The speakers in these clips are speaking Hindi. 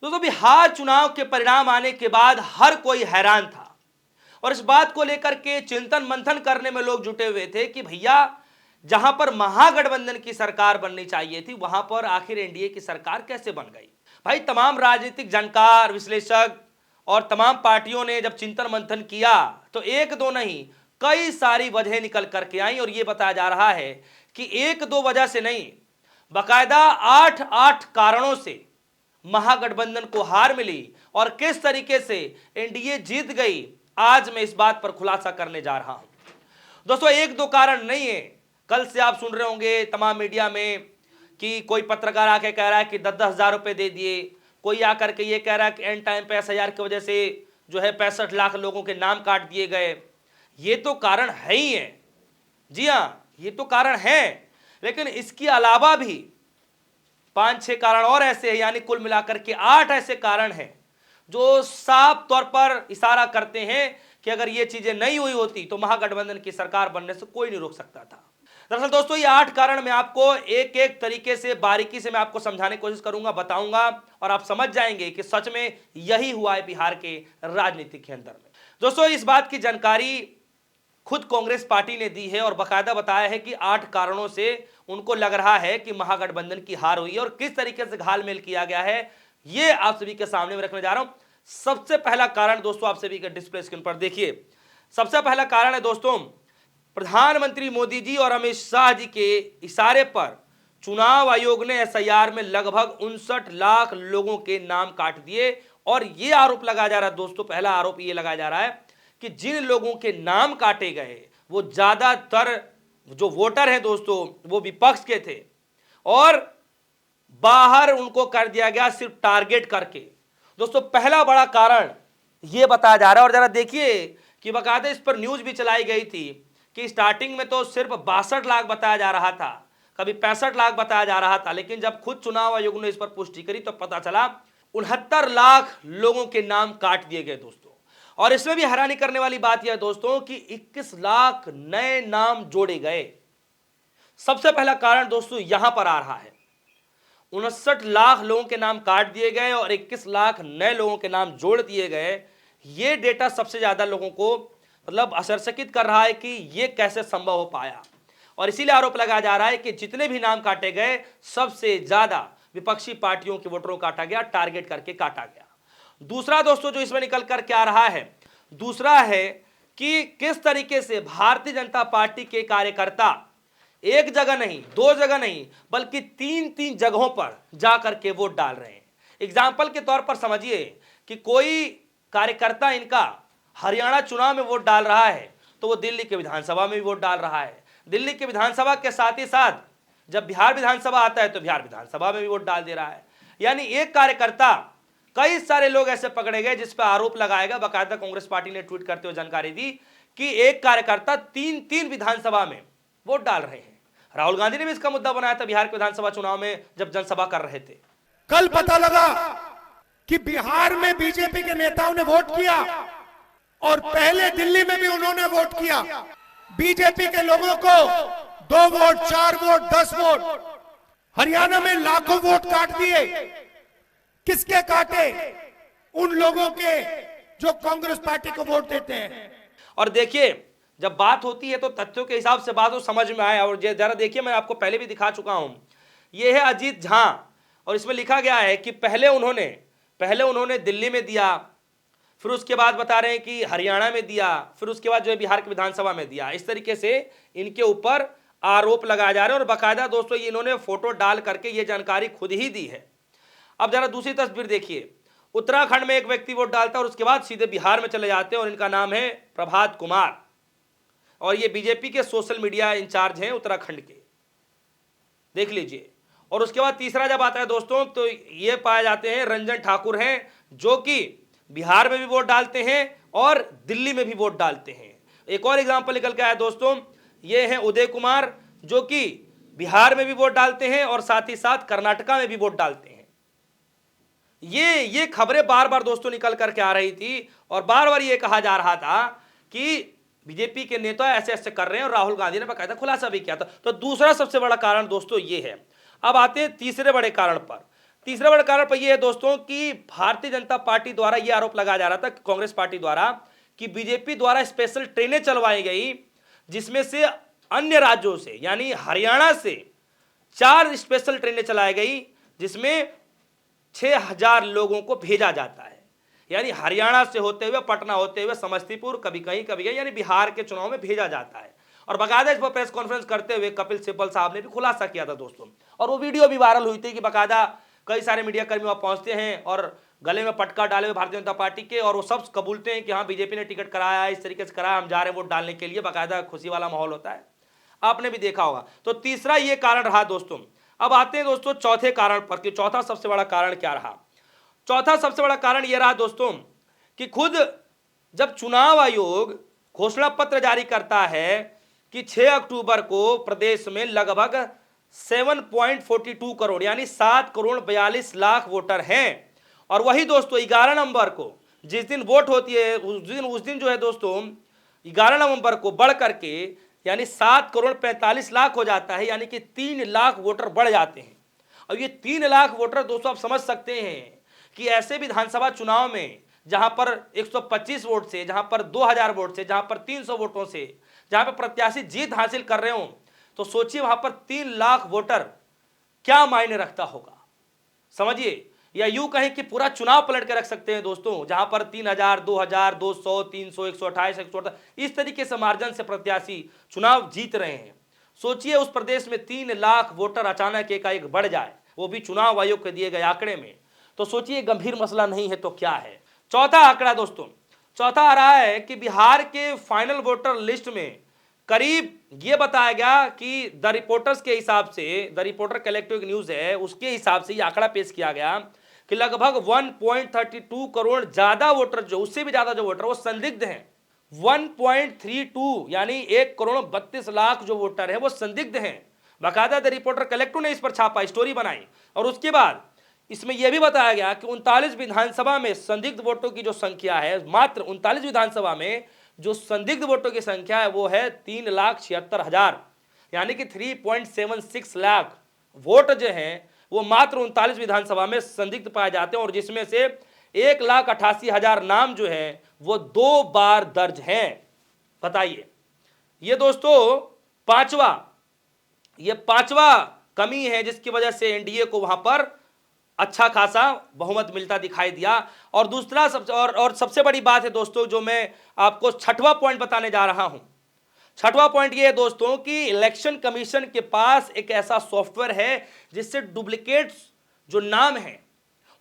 दोस्तों बिहार चुनाव के परिणाम आने के बाद हर कोई हैरान था और इस बात को लेकर के चिंतन मंथन करने में लोग जुटे हुए थे कि भैया जहां पर महागठबंधन की सरकार बननी चाहिए थी वहां पर आखिर एनडीए की सरकार कैसे बन गई। भाई तमाम राजनीतिक जानकार विश्लेषक और तमाम पार्टियों ने जब चिंतन मंथन किया तो एक दो नहीं कई सारी वजह निकल करके आई और यह बताया जा रहा है कि एक दो वजह से नहीं बाकायदा 8 कारणों से महागठबंधन को हार मिली और किस तरीके से एनडीए जीत गई। आज मैं इस बात पर खुलासा करने जा रहा हूं। दोस्तों एक दो कारण नहीं है। कल से आप सुन रहे होंगे तमाम मीडिया में कि कोई पत्रकार आके कह रहा है कि 10-10 हज़ार रुपए दे दिए, कोई आकर के ये कह रहा है कि एंड टाइम पे एसआईआर की वजह से जो है 65 लाख लोगों के नाम काट दिए गए। ये तो कारण है ही है, जी हां ये तो कारण है, लेकिन इसके अलावा भी 5-6 कारण और ऐसे हैं, यानी कुल मिलाकर के 8 ऐसे कारण हैं जो साफ तौर पर इशारा करते हैं कि अगर ये चीजें नहीं हुई होती तो महागठबंधन की सरकार बनने से कोई नहीं रोक सकता था। दरअसल दोस्तों ये 8 कारण मैं आपको एक एक तरीके से बारीकी से मैं आपको समझाने की कोशिश करूंगा, बताऊंगा और आप समझ जाएंगे कि सच में यही हुआ है बिहार के राजनीतिक के अंदर में। दोस्तों इस बात की जानकारी खुद कांग्रेस पार्टी ने दी है और बाकायदा बताया है कि 8 कारणों से उनको लग रहा है कि महागठबंधन की हार हुई है और किस तरीके से घालमेल किया गया है ये आप सभी के सामने में रखने जा रहा हूं। सबसे पहला कारण दोस्तों आप सभी के डिस्प्ले स्क्रीन पर देखिए। सबसे पहला कारण है दोस्तों प्रधानमंत्री मोदी जी और अमित शाह जी के इशारे पर चुनाव आयोग ने एसआईआर में लगभग 59 लाख लोगों के नाम काट दिए और यह आरोप लगाया जा रहा है दोस्तों, पहला आरोप यह लगाया जा रहा है कि जिन लोगों के नाम काटे गए वो ज्यादातर जो वोटर हैं दोस्तों वो विपक्ष के थे और बाहर उनको कर दिया गया सिर्फ टारगेट करके। दोस्तों पहला बड़ा कारण यह बताया जा रहा है और जरा देखिए कि बाकायदा इस पर न्यूज भी चलाई गई थी कि स्टार्टिंग में तो सिर्फ 62 लाख बताया जा रहा था, कभी 65 लाख बताया जा रहा था, लेकिन जब खुद चुनाव आयोग ने इस पर पुष्टि करी तो पता चला 69 लाख लोगों के नाम काट दिए गए दोस्तों। और इसमें भी हैरानी करने वाली बात यह है दोस्तों कि 21 लाख नए नाम जोड़े गए। सबसे पहला कारण दोस्तों यहां पर आ रहा है, 59 लाख लोगों के नाम काट दिए गए और 21 लाख नए लोगों के नाम जोड़ दिए गए। यह डेटा सबसे ज्यादा लोगों को मतलब आश्चर्यचकित कर रहा है कि यह कैसे संभव हो पाया और इसीलिए आरोप लगाया जा रहा है कि जितने भी नाम काटे गए सबसे ज्यादा विपक्षी पार्टियों के वोटरों को काटा गया, टारगेट करके काटा गया। दूसरा दोस्तों जो इसमें निकल कर क्या रहा है, दूसरा है कि किस तरीके से भारतीय जनता पार्टी के कार्यकर्ता एक जगह नहीं, दो जगह नहीं, बल्कि 3-3 जगहों पर जाकर के वोट डाल रहे हैं। एग्जाम्पल के तौर पर समझिए कि कोई कार्यकर्ता इनका हरियाणा चुनाव में वोट डाल रहा है तो वो दिल्ली के विधानसभा में भी वोट डाल रहा है, दिल्ली के विधानसभा के साथ ही साथ जब बिहार विधानसभा आता है तो बिहार विधानसभा में भी वोट डाल दे रहा है। यानी एक कार्यकर्ता, कई सारे लोग ऐसे पकड़े गए जिस पर आरोप लगाएगा। बाकायदा कांग्रेस पार्टी ने ट्वीट करते हुए जानकारी दी कि एक कार्यकर्ता 3-3 विधानसभा में वोट डाल रहे हैं। राहुल गांधी ने भी इसका मुद्दा बनाया था बिहार के विधानसभा चुनाव में जब जनसभा कर रहे थे। कल पता लगा कि बिहार में बीजेपी के नेताओं ने वोट किया और पहले दिल्ली में भी उन्होंने वोट किया। बीजेपी के लोगों को 2 वोट, 4 वोट, 10 वोट, हरियाणा में लाखों वोट काट दिए। किसके काटे? उन लोगों के जो कांग्रेस पार्टी को वोट देते हैं। और देखिए जब बात होती है तो तथ्यों के हिसाब से बात समझ में आए। और जरा देखिए मैं आपको पहले भी दिखा चुका हूं, यह है अजीत झा और इसमें लिखा गया है कि पहले उन्होंने दिल्ली में दिया, फिर उसके बाद बता रहे हैं कि हरियाणा में दिया, फिर उसके बाद जो है बिहार की विधानसभा में दिया। इस तरीके से इनके ऊपर आरोप लगाए जा रहे हैं और बाकायदा दोस्तों इन्होंने फोटो डाल करके ये जानकारी खुद ही दी है। अब जरा दूसरी तस्वीर देखिए, उत्तराखंड में एक व्यक्ति वोट डालता है और उसके बाद सीधे बिहार में चले जाते हैं और इनका नाम है प्रभात कुमार और ये बीजेपी के सोशल मीडिया इंचार्ज हैं उत्तराखंड के, देख लीजिए। और उसके बाद तीसरा जब आता है दोस्तों तो ये पाए जाते हैं रंजन ठाकुर हैं जो कि बिहार में भी वोट डालते हैं और दिल्ली में भी वोट डालते हैं। एक और एग्जाम्पल निकल के आया दोस्तों, ये है उदय कुमार जो कि बिहार में भी वोट डालते हैं और साथ ही साथ कर्नाटका में भी वोट डालते हैं। ये खबरें बार बार दोस्तों निकल करके आ रही थी और बार बार ये कहा जा रहा था कि बीजेपी के नेता ऐसे ऐसे कर रहे हैं और राहुल गांधी ने बाकायदा खुलासा भी किया था। तो दूसरा सबसे बड़ा कारण दोस्तों ये है। अब आते हैं तीसरे बड़े कारण पर। तीसरा बड़ा कारण पर यह है दोस्तों कि भारतीय जनता पार्टी द्वारा यह आरोप लगाया जा रहा था, कांग्रेस पार्टी द्वारा, कि बीजेपी द्वारा स्पेशल ट्रेनें चलवाई गई, जिसमें से अन्य राज्यों से यानी हरियाणा से 4 स्पेशल ट्रेनें चलाई गई, जिसमें 6000 लोगों को भेजा जाता है। यानी हरियाणा से होते हुए, पटना होते हुए, समस्तीपुर, कभी कहीं कभी कहीं, यानी बिहार के चुनाव में भेजा जाता है। और बाकायदा इस पर प्रेस कॉन्फ्रेंस करते हुए कपिल सिब्बल साहब ने भी खुलासा किया था दोस्तों, और वो वीडियो भी वायरल हुई थी कि बाकायदा कई सारे मीडिया कर्मी वहां पहुंचते हैं और गले में पटका डाले हुए भारतीय जनता पार्टी के, और वो सब कबूलते हैं कि हाँ बीजेपी ने टिकट कराया है, इस तरीके से कराया, हम जा रहे हैं वोट डालने के लिए। बाकायदा खुशी वाला माहौल होता है, आपने भी देखा होगा। तो तीसरा ये कारण रहा दोस्तों। अब आते हैं दोस्तों चौथे कारण पर, कि चौथा सबसे बड़ा कारण क्या रहा। चौथा सबसे बड़ा कारण यह रहा दोस्तों कि खुद जब चुनाव आयोग घोषणा पत्र जारी करता है कि 6 अक्टूबर को प्रदेश में लगभग 7.42 करोड़ यानी 7 करोड़ 42 लाख वोटर हैं, और वही दोस्तों 11 नवंबर को जिस दिन वोट होती है उस दिन जो है दोस्तों 11 नवंबर को बढ़ करके यानी 7 करोड़ 45 लाख हो जाता है, यानी कि 3 लाख वोटर बढ़ जाते हैं। और ये 3 लाख वोटर दोस्तों आप समझ सकते हैं कि ऐसे विधानसभा चुनाव में जहां पर 125 वोट से, जहां पर 2000 वोट से, जहां पर 300 वोटों से, जहां पर प्रत्याशी जीत हासिल कर रहे हो, तो सोचिए वहां पर 3 लाख वोटर क्या मायने रखता होगा, समझिए। या यूं कहें कि पूरा चुनाव पलट के रख सकते हैं दोस्तों, जहां पर 3000, 2000, 200, 300, 128, 128 इस तरीके से मार्जिन से प्रत्याशी चुनाव जीत रहे हैं। सोचिए उस प्रदेश में 3 लाख वोटर अचानक एकाएक बढ़ जाए, वो भी चुनाव आयोग के दिए गए आंकड़े में, तो सोचिए गंभीर मसला नहीं है तो क्या है। चौथा आंकड़ा दोस्तों, चौथा आ रहा है कि बिहार के फाइनल वोटर लिस्ट में करीब ये बताया गया कि द रिपोर्टर्स के हिसाब से, द रिपोर्टर कलेक्टिव न्यूज है उसके हिसाब से ये आंकड़ा पेश किया गया कि लगभग 1.32 करोड़ ज्यादा वोटर, जो उससे भी ज्यादा जो वोटर वो संदिग्ध हैं। 1.32 यानी 1 करोड़ 32 लाख जो वोटर है वो संदिग्ध हैं। बाकायदा द रिपोर्टर कलेक्टिव ने इस पर छापा, स्टोरी बनाई, और उसके बाद इसमें यह भी बताया गया कि 39 विधानसभा में संदिग्ध वोटों की जो संख्या है, मात्र 39 विधानसभा में जो संदिग्ध वोटों की संख्या है वो है 3,76,000, यानी कि 3.76 लाख वोट जो हैं वो मात्र 39 विधानसभा में संदिग्ध पाए जाते हैं, और जिसमें से 1,88,000 नाम जो है वो 2 बार दर्ज हैं। बताइए, ये दोस्तों पांचवा कमी है जिसकी वजह से एनडीए को वहां पर अच्छा खासा बहुमत मिलता दिखाई दिया। और दूसरा सबसे बड़ी बात है दोस्तों, जो मैं आपको छठवां पॉइंट बताने जा रहा हूं। छठवां पॉइंट ये है दोस्तों कि इलेक्शन कमीशन के पास एक ऐसा सॉफ्टवेयर है जिससे डुप्लीकेट जो नाम है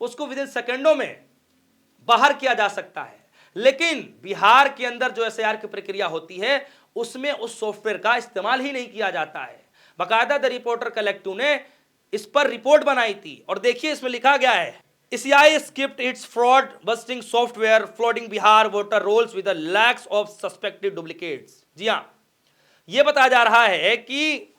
उसको विद इन सेकेंडों में बाहर किया जा सकता है। लेकिन बिहार के अंदर जो एसआईआर की प्रक्रिया होती है उसमें उस सॉफ्टवेयर का इस्तेमाल ही नहीं किया जाता है। बाकायदा द रिपोर्टर कलेक्टिव ने इस पर रिपोर्ट बनाई थी, और देखिए इसमें लिखा गया है, CI skipped its fraud busting software flooding Bihar voter rolls with lakhs of suspected duplicates. जी हां, यह बताया जा रहा है कि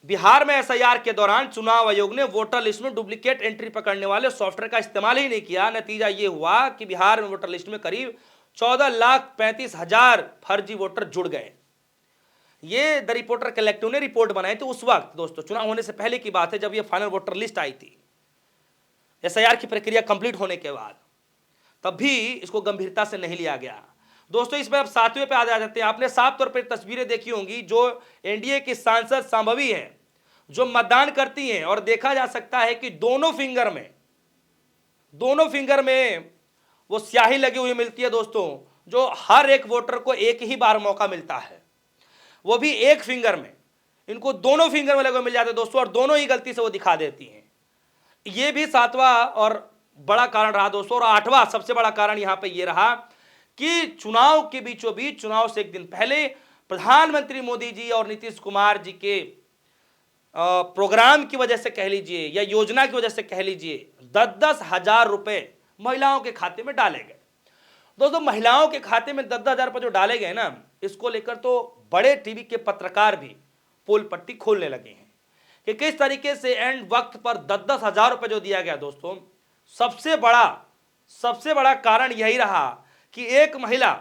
बिहार में एसआईआर के दौरान चुनाव आयोग ने वोटर लिस्ट में डुप्लीकेट एंट्री पकड़ने वाले सॉफ्टवेयर का इस्तेमाल ही नहीं किया। नतीजा यह हुआ कि बिहार में वोटर लिस्ट में करीब 14,35,000 फर्जी वोटर जुड़ गए। ये द रिपोर्टर कलेक्टिव ने रिपोर्ट बनाई थी उस वक्त दोस्तों, चुनाव होने से पहले की बात है, जब ये फाइनल वोटर लिस्ट आई थी एसआईआर की प्रक्रिया कंप्लीट होने के बाद, तब भी इसको गंभीरता से नहीं लिया गया दोस्तों। इसमें अब 7वें पे आ जाते हैं। आपने साफ तौर पर तस्वीरें देखी होंगी, जो एनडीए की सांसद संभवी हैं जो मतदान करती हैं, और देखा जा सकता है कि दोनों फिंगर में वो स्याही लगी हुई मिलती है दोस्तों, जो हर एक वोटर को एक ही बार मौका मिलता है, वो भी एक फिंगर में। इनको दोनों फिंगर में लगे मिल जाते हैं दोस्तों, और दोनों ही गलती से वो दिखा देती हैं। ये भी 7वां और बड़ा कारण रहा दोस्तों। और 8वां सबसे बड़ा कारण यहां पे ये रहा कि चुनाव के बीचों बीच, चुनाव से एक दिन पहले प्रधानमंत्री मोदी जी और नीतीश कुमार जी के प्रोग्राम की वजह से कह लीजिए या योजना की वजह से कह लीजिए, 10-10 हजार रुपए महिलाओं के खाते में डाले गए दोस्तों। महिलाओं के खाते में 10-10 हजार रुपए जो डाले गए ना, इसको लेकर तो बड़े टीवी के पत्रकार भी पोल पट्टी खोलने लगे हैं कि किस तरीके से एंड वक्त पर 10-10 हजार रुपए जो दिया गया दोस्तों। सबसे बड़ा कारण यही रहा कि एक महिला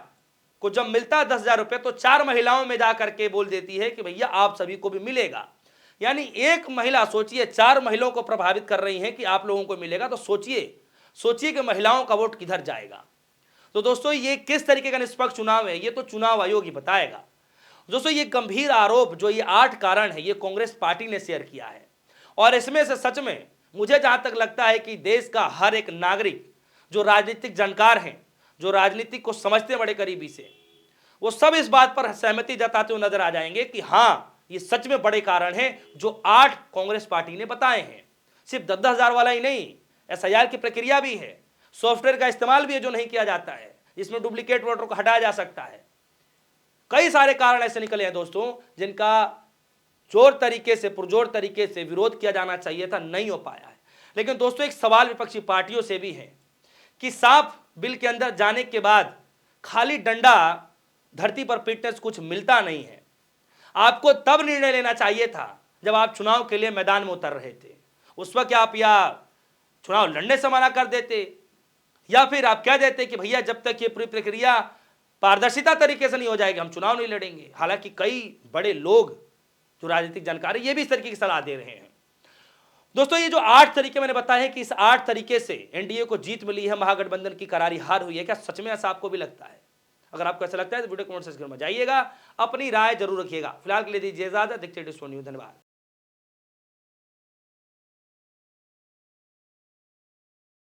को जब मिलता है 10,000 रुपए, तो 4 महिलाओं में जाकर के बोल देती है कि भैया आप सभी को भी मिलेगा। यानी एक महिला, सोचिए 4 महिलाओं को प्रभावित कर रही हैं कि आप लोगों को मिलेगा, तो सोचिए कि महिलाओं का वोट किधर जाएगा। तो दोस्तों ये किस तरीके का निष्पक्ष चुनाव है, ये तो चुनाव आयोग ही बताएगा। दोस्तों ये गंभीर आरोप, जो ये 8 कारण है, ये कांग्रेस पार्टी ने शेयर किया है, और इसमें से सच में मुझे जहां तक लगता है कि देश का हर एक नागरिक, जो राजनीतिक जानकार हैं, जो राजनीति को समझते बड़े करीबी से, वो सब इस बात पर सहमति जताते हुए नजर आ जाएंगे कि हाँ, ये सच में बड़े कारण हैं जो 8 कांग्रेस पार्टी ने बताए हैं। सिर्फ 10-10 हजार वाला ही नहीं, एसआईआर की प्रक्रिया भी है, सॉफ्टवेयर का इस्तेमाल भी है जो नहीं किया जाता है, इसमें डुप्लीकेट वोटर को हटाया जा सकता है। कई सारे कारण ऐसे निकले हैं दोस्तों, जिनका पुरजोर तरीके से विरोध किया जाना चाहिए था, नहीं हो पाया है। लेकिन दोस्तों एक सवाल विपक्षी पार्टियों से भी है कि साफ बिल के अंदर जाने के बाद खाली डंडा धरती पर पीटने से कुछ मिलता नहीं है। आपको तब निर्णय लेना चाहिए था जब आप चुनाव के लिए मैदान में उतर रहे थे। उस वक्त आप या चुनाव लड़ने से मना कर देते, या फिर आप कह देते कि भैया जब तक ये पूरी प्रक्रिया पारदर्शिता तरीके से नहीं हो जाएगी, हम चुनाव नहीं लड़ेंगे। हालांकि कई बड़े लोग जो राजनीतिक जानकार है, ये भी इस तरीके की सलाह दे रहे हैं। दोस्तों ये जो 8 तरीके मैंने बताए हैं कि इस 8 तरीके से एनडीए को जीत मिली है, महागठबंधन की करारी हार हुई है, क्या सच में ऐसा आपको भी लगता है? अगर आपको ऐसा लगता है तो वीडियो कमेंट सेक्शन में जाइएगा, अपनी राय जरूर रखिएगा। फिलहाल के लिए दीजिए इजाजत, देखते रहिए न्यूज़। धन्यवाद।